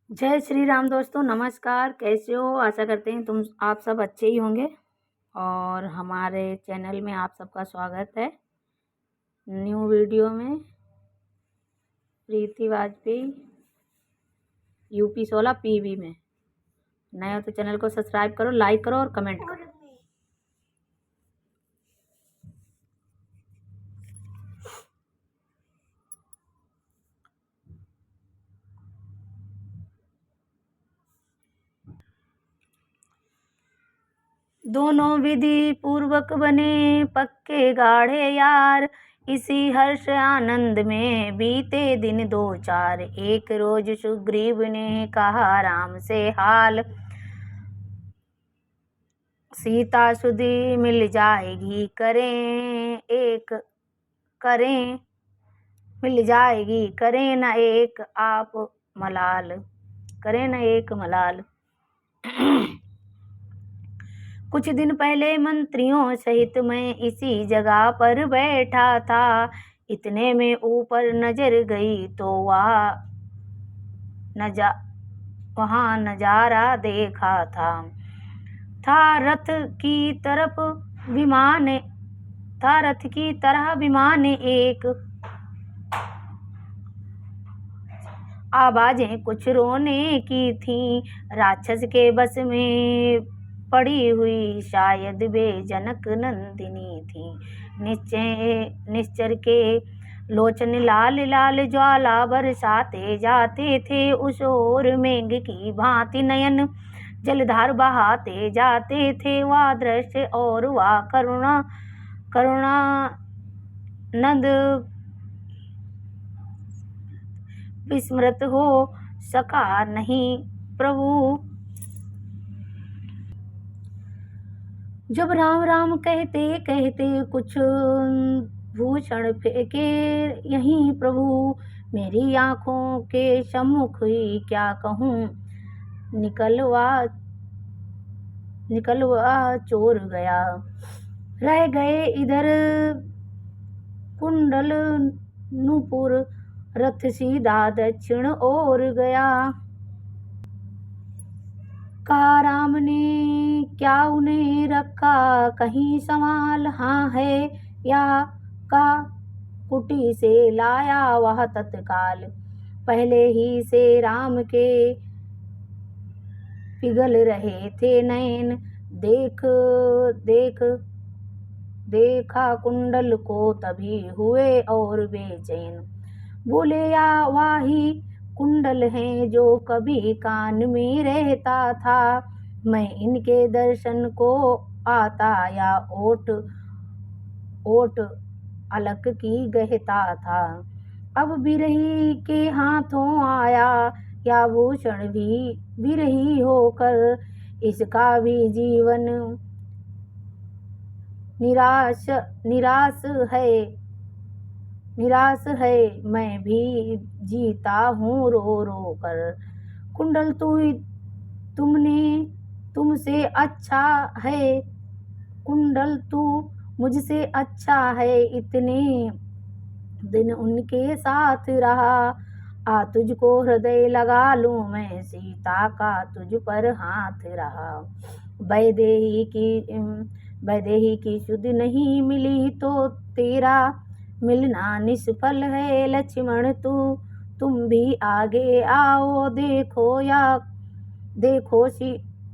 जय श्री राम दोस्तों, नमस्कार। कैसे हो? आशा करते हैं आप सब अच्छे ही होंगे और हमारे चैनल में आप सबका स्वागत है। न्यू वीडियो में प्रीति वाजपेयी यूपी 16 पीवी में। नए हो तो चैनल को सब्सक्राइब करो, लाइक करो और कमेंट करो। दोनों विधि पूर्वक बने पक्के गाढ़े यार, इसी हर्ष आनंद में बीते दिन दो चार। एक रोज सुग्रीव ने कहा राम से हाल, सीता सुधी मिल जाएगी मिल जाएगी, करें न एक आप मलाल, करें न एक मलाल। कुछ दिन पहले मंत्रियों सहित मैं इसी जगह पर बैठा था। इतने में ऊपर नजर गई तो वहाँ नजारा देखा था रथ की तरह विमान एक। आवाजें कुछ रोने की थीं, राक्षस के बस में पड़ी हुई शायद वे जनक नंदिनी थी। निश्चर के लोचन लाल लाल ज्वाला बरसाते जाते थे, उस ओर मेघ की भांति नयन जलधार बहाते जाते थे। वह दृश्य और वह करुणा नंद विस्मृत हो सका नहीं प्रभु। जब राम राम कहते कहते कुछ भूषण फेंके यहीं प्रभु, मेरी आंखों के सम्मुख ही क्या कहूँ, निकलवा चोर गया। रह गए इधर कुंडल नुपुर, रथ सीधा दक्षिण ओर गया। कहा राम ने क्या उन्हें रखा कहीं संभाल, हाँ है या का कुटी से लाया वह तत्काल। पहले ही से राम के पिघल रहे थे नयन, देखा कुंडल को तभी हुए और बेचैन। बोले या वाही कुंडल है जो कभी कान में रहता था, मैं इनके दर्शन को आता या ओट अलक की गहता था। अब बिरही के हाथों आया या भूषण भी बिरही होकर, इसका भी जीवन निराश है, मैं भी जीता हूँ रो रो कर। कुंडल तुमसे अच्छा है, कुंडल तू मुझसे अच्छा है, इतने दिन उनके साथ रहा। आ तुझको हृदय लगा लूं मैं, सीता का तुझ पर हाथ रहा। वैदेही की सुध नहीं मिली तो तेरा मिलना निष्फल है। लक्ष्मण तुम भी आगे आओ,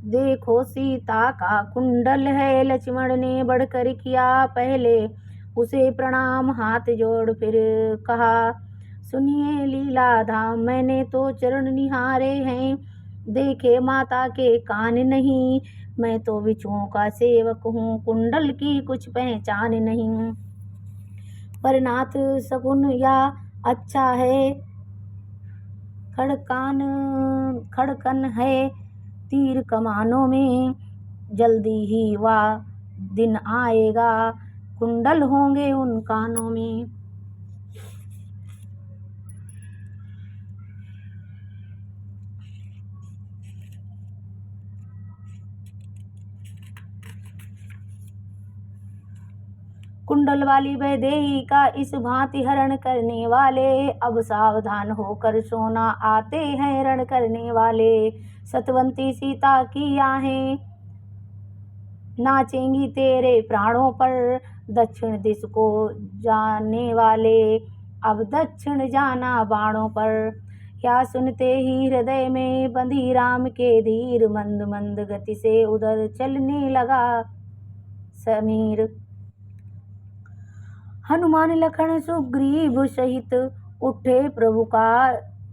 देखो सीता का कुंडल है। लक्ष्मण ने बढ़कर किया पहले उसे प्रणाम, हाथ जोड़ फिर कहा सुनिए लीला धाम, मैंने तो चरण निहारे हैं, देखे माता के कान नहीं। मैं तो बिच्छुओं का सेवक हूँ, कुंडल की कुछ पहचान नहीं। पर नाथ सगुन या अच्छा है, खड़कन है तीर कमानों में, जल्दी ही वह दिन आएगा, कुंडल होंगे उन कानों में। कुंडल वाली वैदेही का इस भांति हरण करने वाले, अब सावधान होकर सोना आते हैं रण करने वाले। सतवंती सीता की आहें नाचेंगी तेरे प्राणों पर, दक्षिण दिश को जाने वाले अब दक्षिण जाना बाणों पर। या सुनते ही हृदय में बंधी राम के धीर, मंद मंद गति से उधर चलने लगा समीर। हनुमान लखन सुग्रीव सहित उठे प्रभु का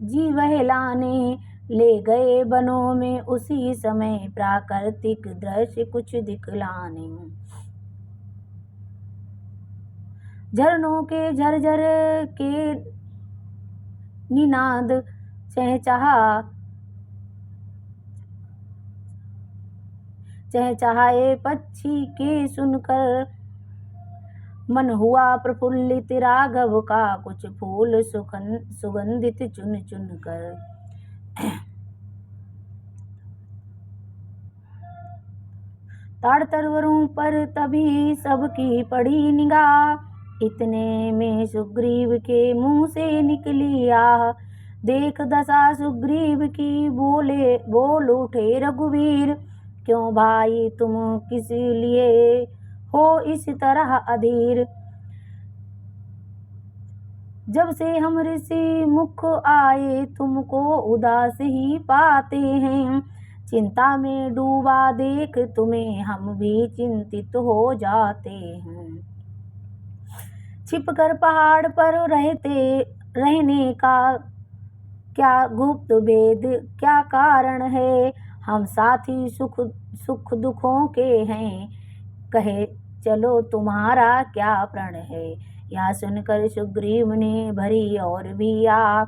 जी बहलाने, ले गए बनों में उसी समय प्राकृतिक दृश्य कुछ दिखलाने। झरनों के झरझर के निनाद चहचहाए पक्षी के सुनकर, मन हुआ प्रफुल्लित राघव का कुछ फूल सुगंधित चुन चुन कर। ताड़ तरवरों पर तभी सबकी पड़ी निगाह, इतने में सुग्रीव के मुंह से निकली आह। देख दशा सुग्रीव की बोल उठे रघुवीर, क्यों भाई तुम किस लिए हो इस तरह अधीर। जब से हम ऋषि मुख आए तुमको उदास ही पाते हैं, चिंता में डूबा देख तुम्हें हम भी चिंतित हो जाते हैं। छिपकर पहाड़ पर रहने का क्या गुप्त भेद क्या कारण है, हम साथी सुख दुखों के हैं, कहे चलो तुम्हारा क्या प्रण है। यह सुनकर सुग्रीव ने भरी और भी आ,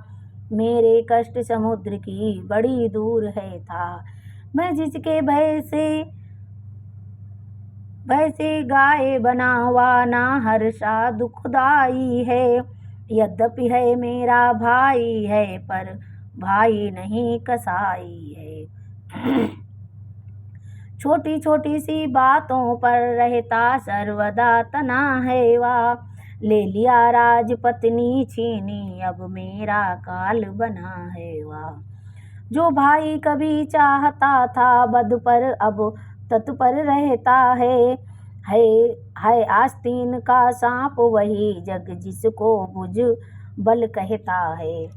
मेरे कष्ट समुद्र की बड़ी दूर है था। मैं जिसके भय से गाए बना हुआ ना हर्षा दुखदाई है। यद्यपि है मेरा भाई है, पर भाई नहीं कसाई है। छोटी छोटी सी बातों पर रहता सर्वदा तना है वा, ले लिया राजपत्नी छीनी अब मेरा काल बना है वा। जो भाई कभी चाहता था बद पर अब तत्पर रहता है आस्तीन का सांप वही जग जिसको भुज बल कहता है।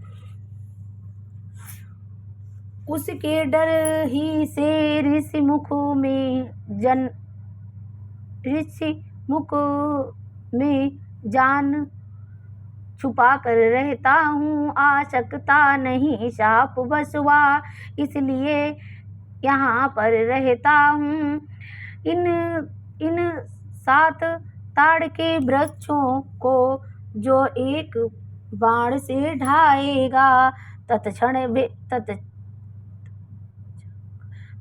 उसके डर ही से ऋषि मुख में जान छुपा कर रहता हूँ, आशंकता नहीं शाप बसवा इसलिए यहाँ पर रहता हूँ। इन 7 ताड़ के वृक्षों को जो एक बाण से ढाएगा,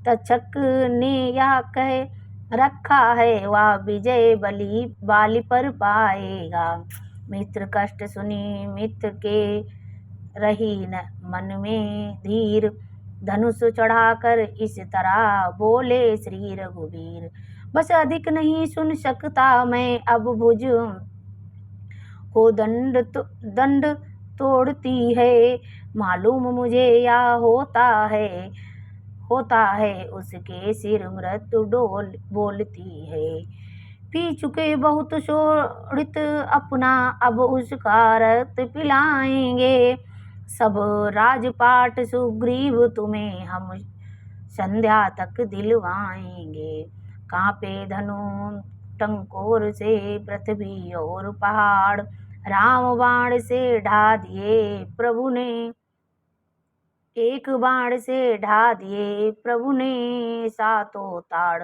तक्षक ने यह कह रखा है वह विजय बाली पर पाएगा। मित्र कष्ट सुनी मित्र के रही न मन में धीर, धनुष चढ़ाकर इस तरह बोले श्री रघुवीर। बस अधिक नहीं सुन सकता मैं अब भुज को दंड तोड़ती है, मालूम मुझे या होता है उसके सिर मृत्यु बोलती है। पी चुके बहुत शोणित अपना अब उसका रक्त पिलाएंगे, सब राजपाट सुग्रीव तुम्हें हम संध्या तक दिलवाएंगे। कांपे धनु टंकोर से पृथ्वी और पहाड़, राम बाण से ढा दिए प्रभु ने, एक बाण से ढा दिए प्रभु ने 7 ताड़।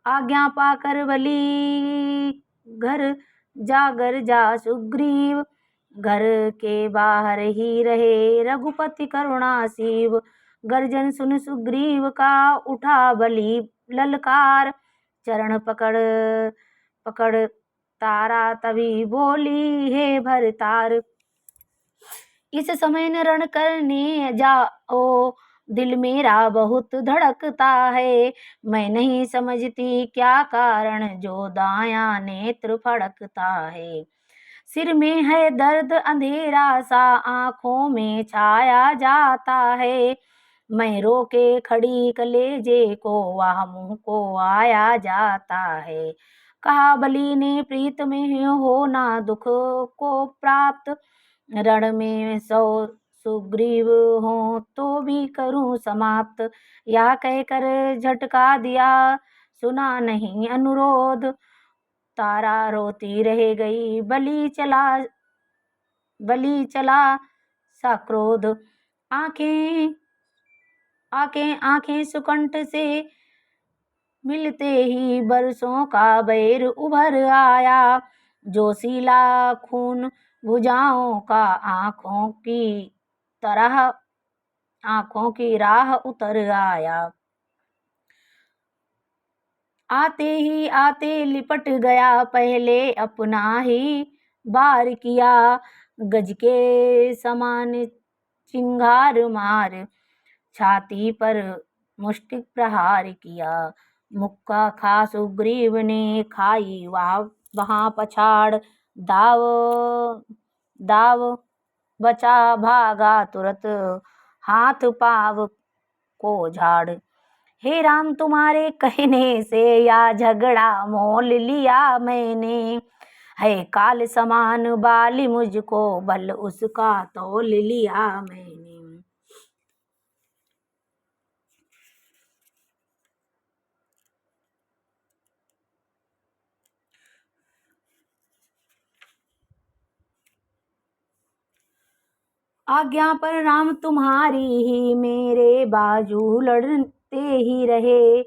आज्ञा पाकर बलि घर जा सुग्रीव, घर के बाहर ही रहे रघुपति करुणा शिव। गर्जन सुन सुग्रीव का उठा बलि ललकार, चरण पकड़ तारा तभी बोली हे भरतार। इस समय न रण करने जाओ दिल मेरा बहुत धड़कता है, मैं नहीं समझती क्या कारण जो दायां नेत्र फड़कता है। सिर में है दर्द अंधेरा सा, आंखों में छाया जाता है। मैं रो के खड़ी कलेजे को वह मुंह को आया जाता है। कहा बलि ने प्रीत में हो ना दुख को प्राप्त, रण में सौ सुग्रीव हो तो भी करूं समाप्त। या कहकर झटका दिया, सुना नहीं अनुरोध, तारा रोती रह गई, बलि चला सा क्रोध। आंखें आंखें सुकंठ से मिलते ही बरसों का बैर उभर आया, जोशीला खून भुजाओं का आंखों की राह उतर आया। आते लिपट गया, पहले अपना ही बार किया, गज के समान चिंगार मार छाती पर मुष्टि प्रहार किया। मुक्का खा सुग्रीव ने खाई वहां पछाड़, दाव दाव बचा भागा तुरत, हाथ पाव को झाड़। हे राम तुम्हारे कहने से या झगड़ा मोल लिया मैंने, है काल समान बाली मुझको बल उसका तोल लिया मैंने। आज्ञा पर राम तुम्हारी ही, मेरे बाजू लड़ते ही रहे,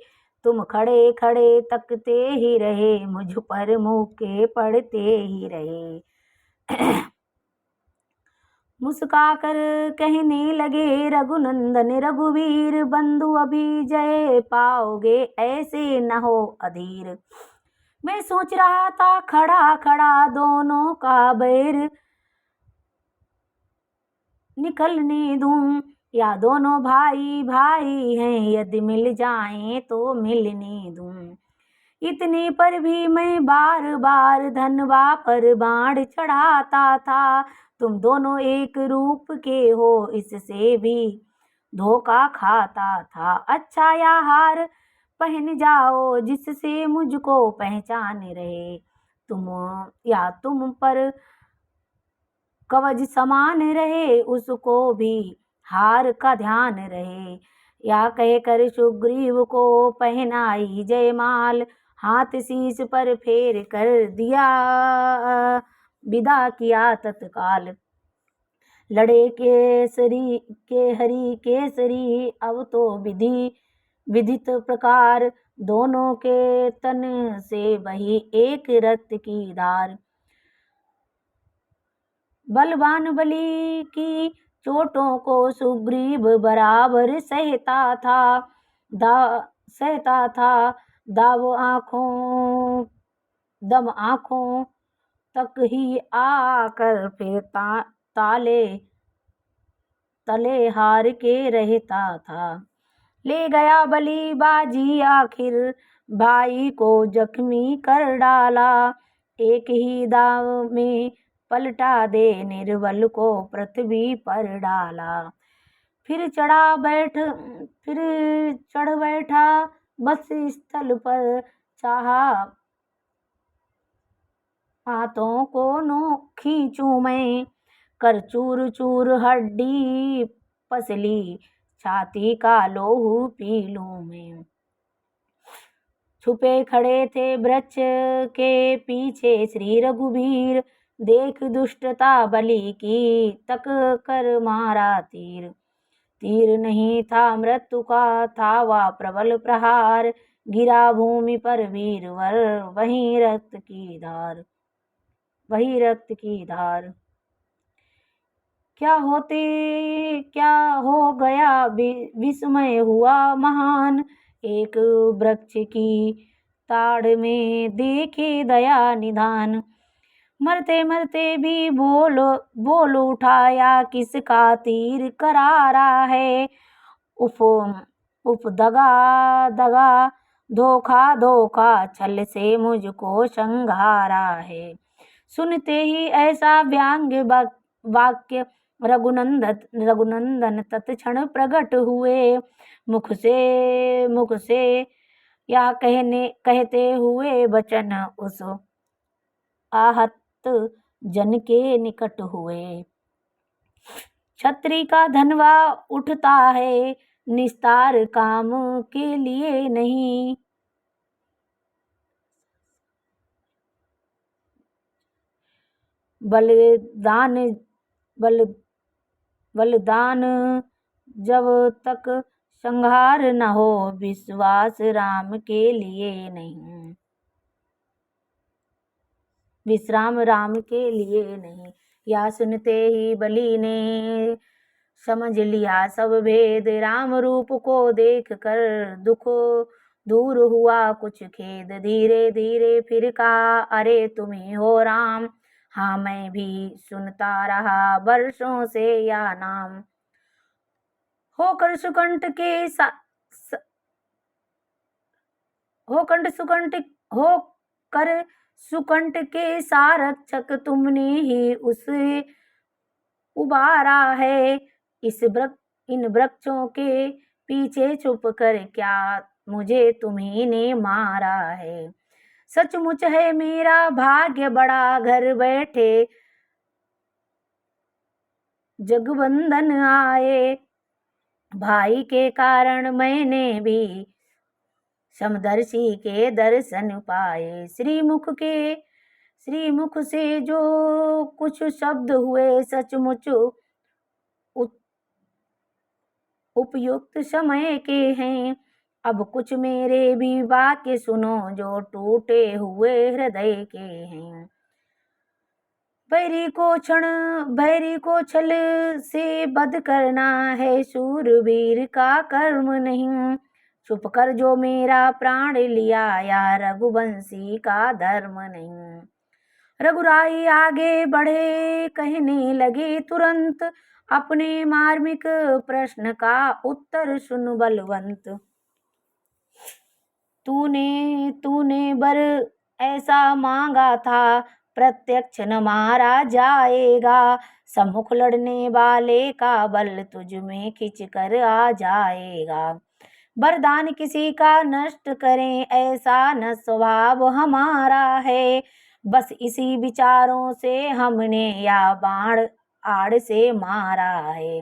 तुम खड़े खड़े तकते ही रहे, मुझ पर मुक्के पड़ते ही रहे। मुस्काकर कहने लगे रघुनंदन रघुवीर, बंधु अभी जय पाओगे ऐसे न हो अधीर। मैं सोच रहा था खड़ा खड़ा दोनों का बैर निकलने दूं, या दोनों भाई भाई हैं, यदि मिल जाएं तो मिलने दूं। इतने पर भी मैं बार बार धनवा पर बाण चढ़ाता था, तुम दोनों एक रूप के हो इससे भी धोखा खाता था। अच्छा या हार पहन जाओ जिससे मुझको पहचान रहे, तुम पर कवच समान रहे उसको भी हार का ध्यान रहे। या कहकर सुग्रीव को पहनाई जयमाल, हाथ शीश पर फेर कर दिया विदा किया तत्काल। लड़े हरि केसरी अब तो विधित प्रकार, दोनों के तन से बही एक रक्त की धार। बलवान बलि की चोटों को सुग्रीव बराबर सहता था, दम आँखों तक ही आकर फिर तले हार के रहता था। ले गया बलि बाजी आखिर, भाई को जख्मी कर डाला, एक ही दाव में पलटा दे निर्बल को पृथ्वी पर डाला। फिर चढ़ बैठा बस स्थल पर, चाहा हाथों को खींचूं मैं, कर चूर चूर हड्डी पसली, छाती का लोहू पी लूं मैं। छुपे खड़े थे वृक्ष के पीछे श्री रघुवीर, देख दुष्टता बलि की तक कर मारा तीर। तीर नहीं था मृत्यु का, था वह प्रबल प्रहार, गिरा भूमि पर वीरवर वहीं रक्त की धार। क्या हो गया विस्मय हुआ महान, एक वृक्ष की ताड़ में देखे दया निधान। मरते मरते भी बोल उठाया किसका तीर करारा है, उफ उफ दगा दगा, धोखा धोखा, छल से मुझको संघारा है। सुनते ही ऐसा व्यंग्य वाक्य रघुनंदन तत्क्षण प्रकट हुए। मुख से यह कहते हुए वचन उस आहत जन के निकट हुए। छत्री का धनवा उठता है, निस्तार काम के लिए नहीं। बलिदान जब तक संहार न हो, विश्वास राम के लिए नहीं, विश्राम राम के लिए नहीं। या सुनते ही बलि ने समझ लिया सब भेद, राम रूप को देख कर दुख दूर हुआ कुछ खेद। धीरे धीरे फिर कहा, अरे तुम ही हो राम। हाँ मैं भी सुनता रहा वर्षों से यह नाम। होकर सुकंठ के होकर सुकंठ के सारक्षक तुमने ही उसे उबारा है। इन वृक्षों के पीछे छुप कर क्या मुझे तुम्ही ने मारा है। सचमुच है मेरा भाग्य बड़ा, घर बैठे जगबंधन आए। भाई के कारण मैंने भी समदर्शी के दर्शन पाए। श्रीमुख से जो कुछ शब्द हुए, सचमुच उपयुक्त समय के हैं। अब कुछ मेरे भी वाक्य सुनो, जो टूटे हुए हृदय के हैं। बैरी को छल से वध करना है शूरवीर का कर्म नहीं। छुप कर जो मेरा प्राण लिया, या रघुवंशी का धर्म नहीं। रघुराई आगे बढ़े, कहने लगे तुरंत, अपने मार्मिक प्रश्न का उत्तर सुन बलवंत। तूने बर ऐसा मांगा था, प्रत्यक्ष न मारा जाएगा। सम्मुख लड़ने वाले का बल तुझ में खिंच कर आ जाएगा। वरदान किसी का नष्ट करें, ऐसा न स्वभाव हमारा है। बस इसी विचारों से हमने या बाण आड़ से मारा है।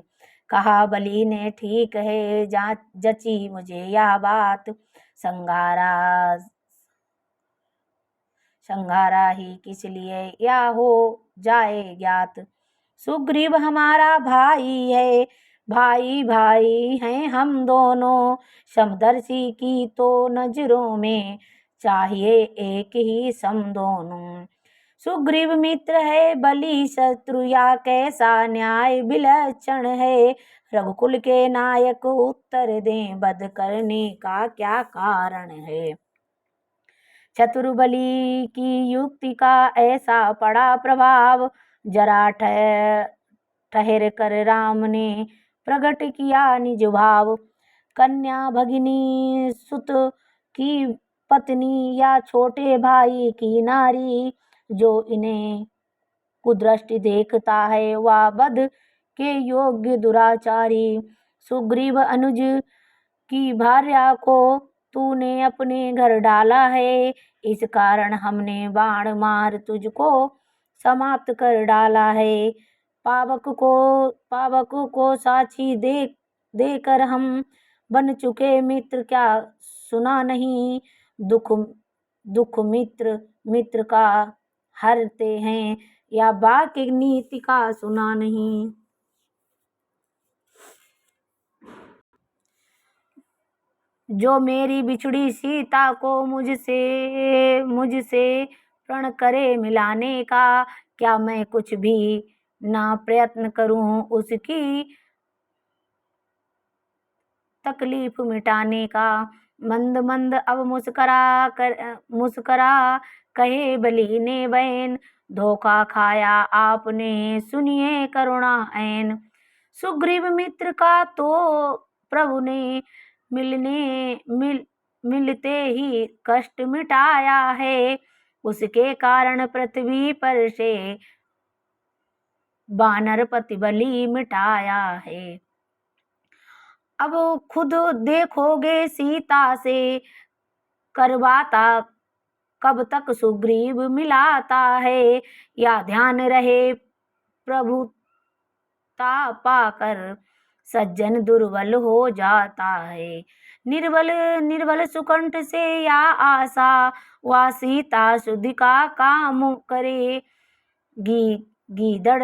कहा बलि ने, ठीक है जची मुझे यह बात। संघारा ही किस लिए या हो जाए ज्ञात। सुग्रीव हमारा भाई है, भाई हैं हम दोनों। समदर्शी की तो नजरों में चाहिए एक ही सम दोनों। सुग्रीव मित्र है, बलि शत्रु, या कैसा न्याय विलक्षण है। रघुकुल के नायक उत्तर दें, वध करने का क्या कारण है। चतुर बलि की युक्ति का ऐसा पड़ा प्रभाव, जरा ठहर कर राम ने प्रकट किया निज भाव। कन्या भगिनी सुत की पत्नी, या छोटे भाई की नारी, जो इन्हें कुदृष्टि देखता है, वह वध के योग्य दुराचारी। सुग्रीव अनुज की भार्या को तूने अपने घर डाला है, इस कारण हमने बाण मार तुझको समाप्त कर डाला है। पावक को साक्षी देकर हम बन चुके मित्र, क्या सुना नहीं। दुख मित्र का हरते हैं, या बाकी नीति का सुना नहीं। जो मेरी बिछड़ी सीता को मुझसे प्रण करे मिलाने का, क्या मैं कुछ भी ना प्रयत्न करूं उसकी तकलीफ मिटाने का। मंद अब मुस्करा कहे बलि ने बहन, धोखा खाया आपने सुनिए करुणा ऐन। सुग्रीव मित्र का तो प्रभु ने मिलते ही कष्ट मिटाया है। उसके कारण पृथ्वी पर से वानरपति बलि मिटाया है। अब खुद देखोगे सीता से करवाता कब तक सुग्रीव मिलाता है। या ध्यान रहे प्रभुता पाकर सज्जन दुर्बल हो जाता है। निर्बल सुकंठ से या आशा वा सीता शुद्धि का काम करे। गीदड़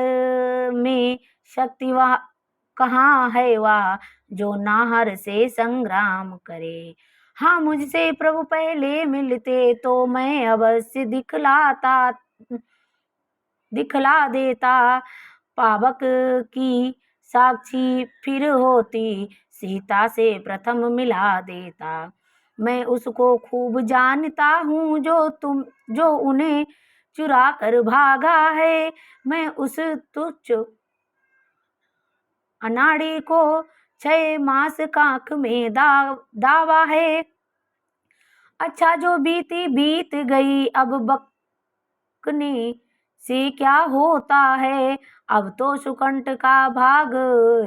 में शक्ति वह कहाँ है वह जो नाहर से संग्राम करे। हाँ, मुझसे प्रभु पहले मिलते तो मैं अवश्य दिखला देता। पावक की साक्षी फिर होती सीता से प्रथम मिला देता। मैं उसको खूब जानता हूँ जो उन्हें चुरा कर भागा है। मैं उस तुच्छ अनाड़ी को 6 मास काख में दावा है। अच्छा जो बीती बीत गई अब बकने से क्या होता है। अब तो सुकंठ का भाग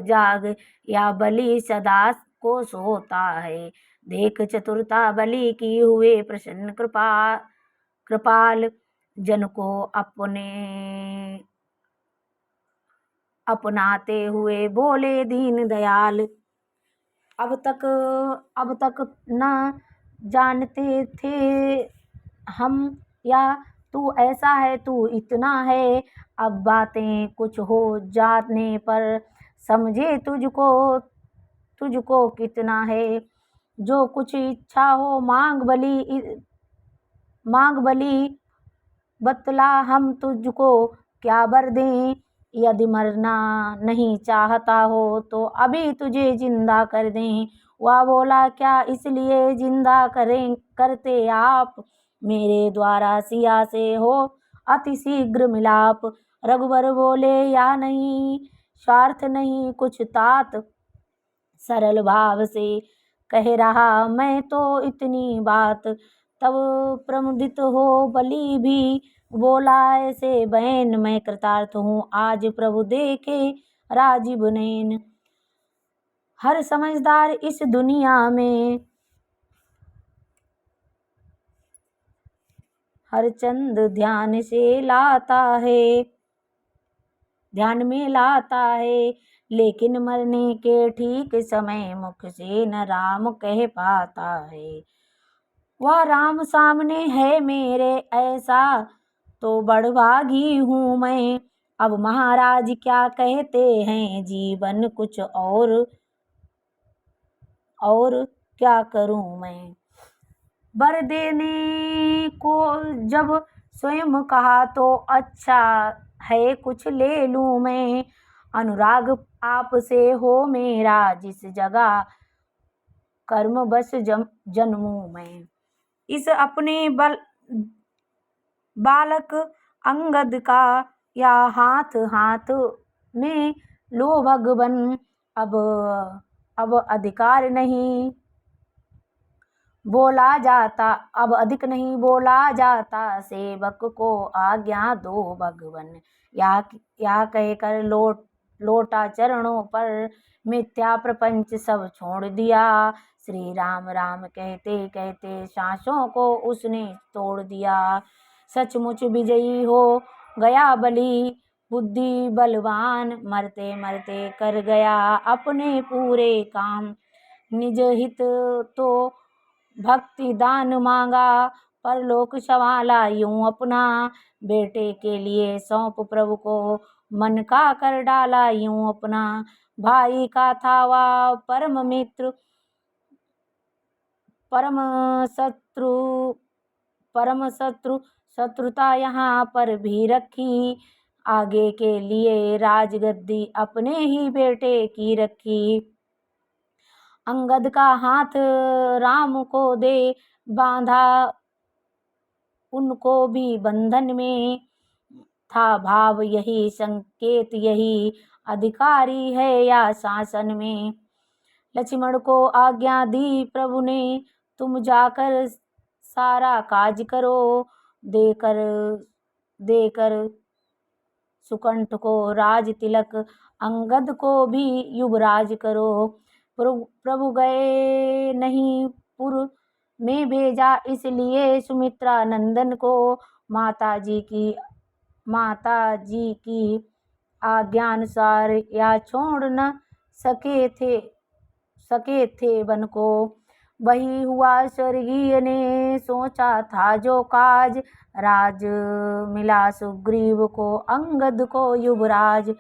जाग या बलि सदा को सोता है। देख चतुरता बलि की हुए प्रसन्न कृपाल जन को अपनाते हुए बोले दीन दयाल। अब तक न जानते थे हम या तू ऐसा है तू इतना है। अब बातें कुछ हो जाने पर समझे तुझको कितना है। जो कुछ इच्छा हो मांग बलि बतला हम तुझको क्या बर दें। यदि मरना नहीं चाहता हो तो अभी तुझे जिंदा कर दें। वह बोला क्या इसलिए जिंदा करते आप। मेरे द्वारा सिया से हो अति शीघ्र मिलाप। रघुवर बोले या नहीं स्वार्थ नहीं कुछ तात। सरल भाव से कह रहा मैं तो इतनी बात। तब प्रमुदित हो बलि भी बोला ऐसे बहन मैं कृतार्थ हूँ आज प्रभु देखे राजीव नैन। हर समझदार इस दुनिया में हर चंद ध्यान में लाता है। लेकिन मरने के ठीक समय मुख से न राम कह पाता है। वह राम सामने है मेरे ऐसा तो बड़भागी हूँ मैं। अब महाराज क्या कहते हैं जीवन कुछ और क्या करूँ मैं। वर देने को जब स्वयं कहा तो अच्छा है कुछ ले लूँ मैं। अनुराग आपसे हो मेरा जिस जगह कर्म बस जन्मूँ मैं। इस अपने बालक अंगद का या हाथ में लो भगवन। अब अधिकार नहीं बोला जाता अब अधिक नहीं बोला जाता। सेवक को आज्ञा दो भगवन। या कहकर लोटा चरणों पर मिथ्या प्रपंच सब छोड़ दिया। श्री राम राम कहते कहते सांसों को उसने तोड़ दिया। सचमुच विजयी हो गया बलि बुद्धि बलवान। मरते मरते कर गया अपने पूरे काम। निज हित तो भक्ति दान मांगा परलोक संभाला यूं अपना। बेटे के लिए सौंप प्रभु को मन का कर डाला यूं अपना। भाई का था वह परम मित्र परम शत्रु शत्रुता यहाँ पर भी रखी। आगे के लिए राजगद्दी अपने ही बेटे की रखी। अंगद का हाथ राम को दे बांधा उनको भी बंधन में था भाव यही संकेत यही अधिकारी है या शासन में। लक्ष्मण को आज्ञा दी प्रभु ने, तुम जाकर सारा काज करो। देकर देकर सुकंठ को राज तिलक, अंगद को भी युवराज करो। प्रभु गए नहीं पुर में भेजा, इसलिए सुमित्रा नंदन को माता जी की आज्ञानुसार या छोड़ न सके थे वन को। वही हुआ स्वर्गीय ने सोचा था जो काज, राज मिला सुग्रीव को अंगद को युवराज।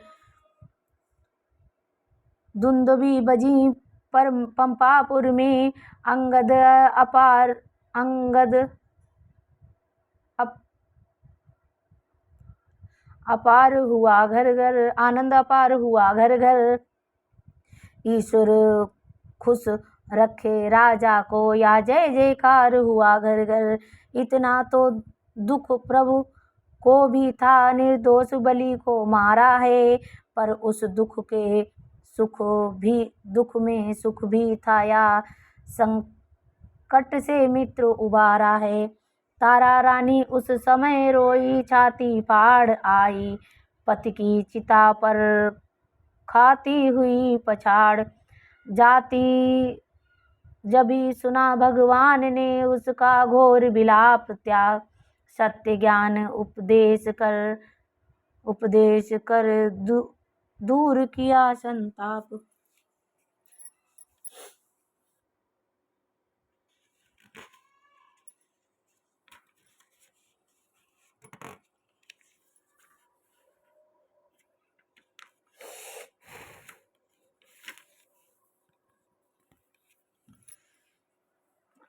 दुंदुभी बजी पर पंपापुर में, अंगद अपार हुआ घर घर, आनंद अपार हुआ घर घर। ईश्वर खुश रखे राजा को, या जय जयकार हुआ घर घर। इतना तो दुख प्रभु को भी था, निर्दोष बलि को मारा है। पर उस दुख में सुख भी था, या संकट से मित्र उबारा है। तारा रानी उस समय रोई, छाती फाड़ आई, पति की चिता पर खाती हुई पछाड़ जाती। जभी सुना भगवान ने उसका घोर विलाप, त्याग सत्य ज्ञान उपदेश कर दूर किया संताप।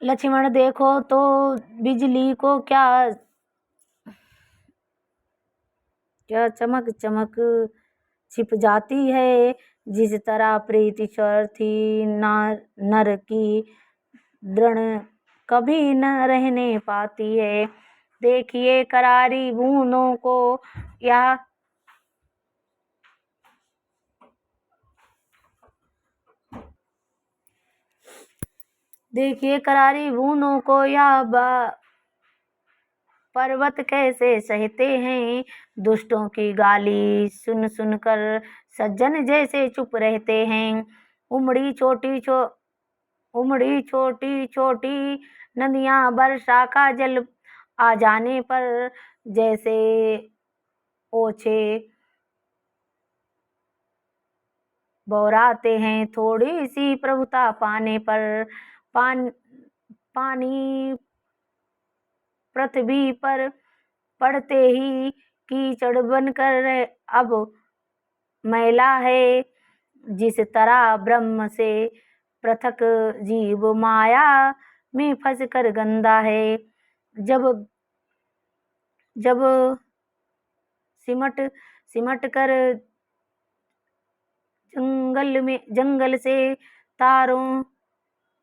लक्ष्मण देखो तो बिजली को क्या चमक चमक छिप जाती है, जिस तरह प्रीति ईश्वर थी नर की दृढ़ कभी न रहने पाती है। देखिए करारी बूंदों को यह पर्वत कैसे सहते हैं। दुष्टों की गाली सुन सुन कर सज्जन जैसे चुप रहते हैं। उमड़ी छोटी छोटी नदियां वर्षा का जल आ जाने पर जैसे ओछे बौराते हैं। थोड़ी सी प्रभुता पाने पर पानी पृथ्वी पर पड़ते ही कीचड़ बनकर अब मैला है। जिस तरह ब्रह्म से पृथक जीव माया में फंस कर गंदा है। जब सिमट कर जंगल से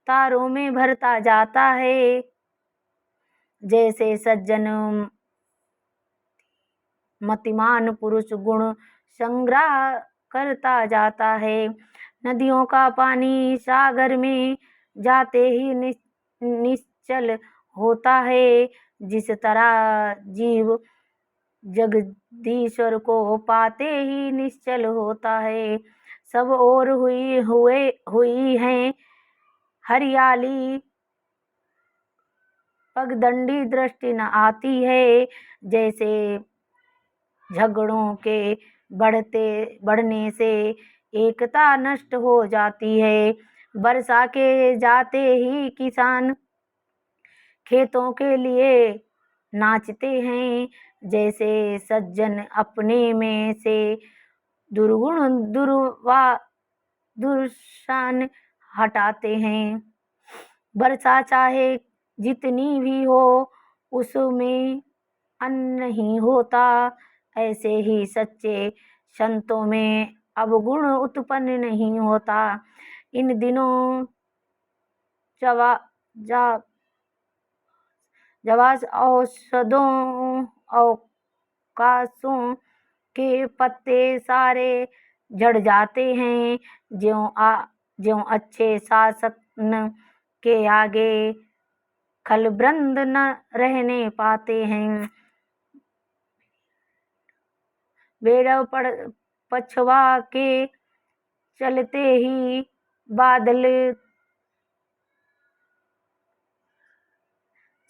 तारों में भरता जाता है। जैसे सज्जन मतिमान पुरुष गुण संग्रह करता जाता है। नदियों का पानी सागर में जाते ही निश्चल होता है। जिस तरह जीव जगदीश्वर को पाते ही निश्चल होता है। सब ओर हुई है हरियाली, पगडंडी दृष्टि न आती है। जैसे झगड़ों के बढ़ने से एकता नष्ट हो जाती है। वर्षा के जाते ही किसान खेतों के लिए नाचते हैं। जैसे सज्जन अपने में से दुर्गुण दुर्सान हटाते हैं। वर्षा चाहे जितनी भी हो उसमें अन्न नहीं होता। ऐसे ही सच्चे संतों में अवगुण उत्पन्न नहीं होता। इन दिनों जवास औषधों अवकाशों के पत्ते सारे झड़ जाते हैं। ज्यों ज्यों अच्छे शासन के आगे खलबृंद न रहने पाते हैं। बेड़व पछवा के चलते ही बादल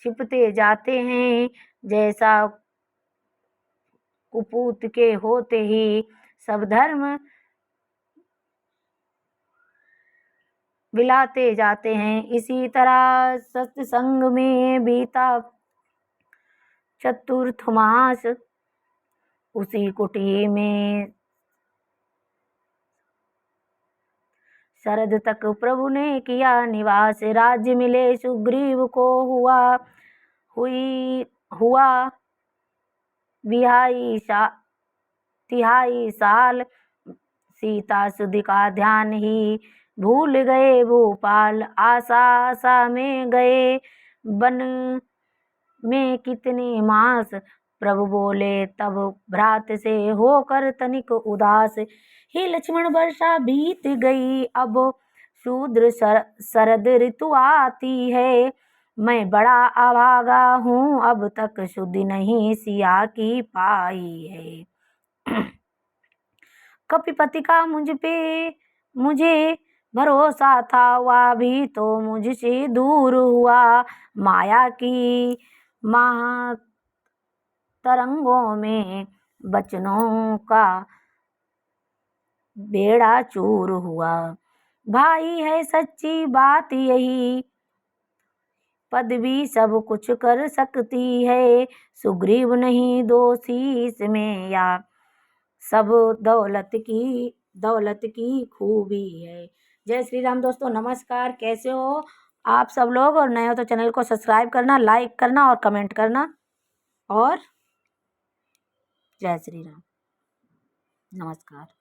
छिपते जाते हैं। जैसा कुपूत के होते ही सब धर्म बिलाते जाते हैं। इसी तरह सत्संग में बीता चतुर्थ मास, उसी कुटी में शरद तक प्रभु ने किया निवास। राज्य मिले सुग्रीव को हुआ तिहाई साल। सीता सुध का ध्यान ही भूल गए भूपाल। आशा में गए वन में कितने मास। प्रभु बोले तब भ्रात से होकर तनिक उदास। हे लक्ष्मण वर्षा बीत गई, अब शूद्र शरद ऋतु आती है। मैं बड़ा अभागा हूँ, अब तक शुद्धि नहीं सिया की पाई है। कपिपति का मुझे भरोसा था, वह भी तो मुझसे दूर हुआ। माया की तरंगों में बचनों का बेड़ा चूर हुआ। भाई है सच्ची बात यही, पदवी सब कुछ कर सकती है। सुग्रीव नहीं दोषी इसमें, या सब दौलत की खूबी है। जय श्री राम। दोस्तों नमस्कार, कैसे हो आप सब लोग? और नए हो तो चैनल को सब्सक्राइब करना, लाइक करना और कमेंट करना। और जय श्री राम। नमस्कार।